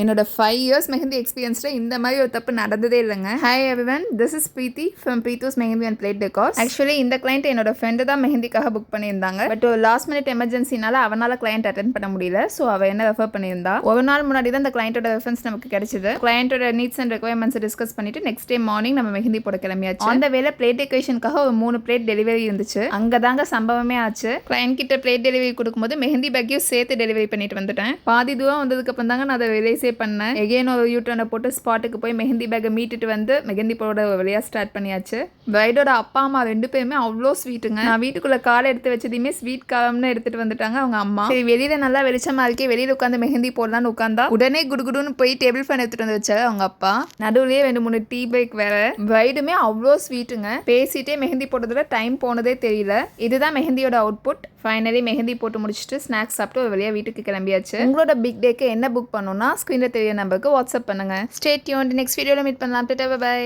என்னோட 5 இயர்ஸ் மெஹந்தி எக்ஸ்பீரியன்ஸில் இந்த மாதிரி ஒரு தப்பு நடந்ததே இல்லைங்க. Hi everyone, this is Preethi from Preethu's mehndi and plate decors. Actually இந்த கிளைண்ட் என்னோட ஃப்ரெண்டு தான் மெஹந்திக்காக புக் பண்ணியிருந்தாங்க. பட் ஒரு லாஸ்ட் மினிட் எமர்ஜென்சினால அவனால் கிளைண்ட் அட்டென்ட் பண்ண முடியல. ஸோ அவள் என்ன ரெஃபர் பண்ணியிருந்தா. ஒரு நாள் முன்னாடி தான் இந்த கிளைண்டோட ரெஃபரன்ஸ் நமக்கு கிடைச்சது. கிளைண்டோட நீட்ஸ் அண்ட் ரெக்யர்மெண்ட்ஸ் டிஸ்கஸ் பண்ணிட்டு நெக்ஸ்ட் டே மார்னிங் நம்ம மெஹந்தி போட கிளம்பியாச்சு. அந்த வேலை பிளேட் டெக்கரேஷனுக்காக ஒரு 3 பிளேட் டெலிவரி இருந்துச்சு. அங்கே தாங்க சம்பவமே ஆச்சு. கிளைண்ட் கிட்ட பிளேட் டெலிவரி கொடுக்கும்போது மெஹந்தி பேக்கையும் சேர்த்து டெலிவரி பண்ணிட்டு வந்துட்டேன். பாதி தூரம் வந்ததுக்கு அப்புறம் தாங்க நான் அதை ரிலைஸே பண்ணேன். எகெயின் ஒரு யூட்டர்னை போட்டு ஸ்பாட்டுக்கு போய் மெஹந்தி பேக்கை மீட்டுட்டு வந்து மெஹந்தி போட வழியாக ஸ்டார்ட் பண்ணியாச்சு. பிரைடோட அப்பா அம்மா 2 பேருமே அவ்வளோ ஸ்வீட்டுங்க. நான் வீட்டுக்குள்ள காலை எடுத்து வச்சதையுமே ஸ்வீட் காரம்னு எடுத்துட்டு வந்துட்டாங்க அவங்க அம்மா. சரி வெளியில நல்லா வெளிச்சமா இருக்கே, வெளியில உட்காந்து மெஹந்தி போடலான்னு உட்காந்தா உடனே குடுகுடுன்னு போய் டேபிள் ஃபேன் எடுத்துட்டு வந்து வச்சாரு அவங்க அப்பா. நடுவுலயே 2-3 டீ பிரேக் வேற. பிரைடுமே அவ்வளோ ஸ்வீட்டுங்க. பேசிட்டே மெஹந்தி போட்டதுல டைம் போனதே தெரியல. இதுதான் மெஹந்தியோட அவுட்புட். ஃபைனலி மெஹந்தி போட்டு முடிச்சுட்டு ஸ்நாக்ஸ் சாப்பிட்டு ஒரு வழியாக வீட்டுக்கு கிளம்பியாச்சு. உங்களோட பிக் டேக்கு என்ன புக் பண்ணணும்னா ஸ்க்ரீனில் தெரிய நம்பருக்கு வாட்ஸ்அப் பண்ணுங்க. Stay tuned. நெக்ஸ்ட் வீடியோவில் மீட் பண்ணலாம். பை.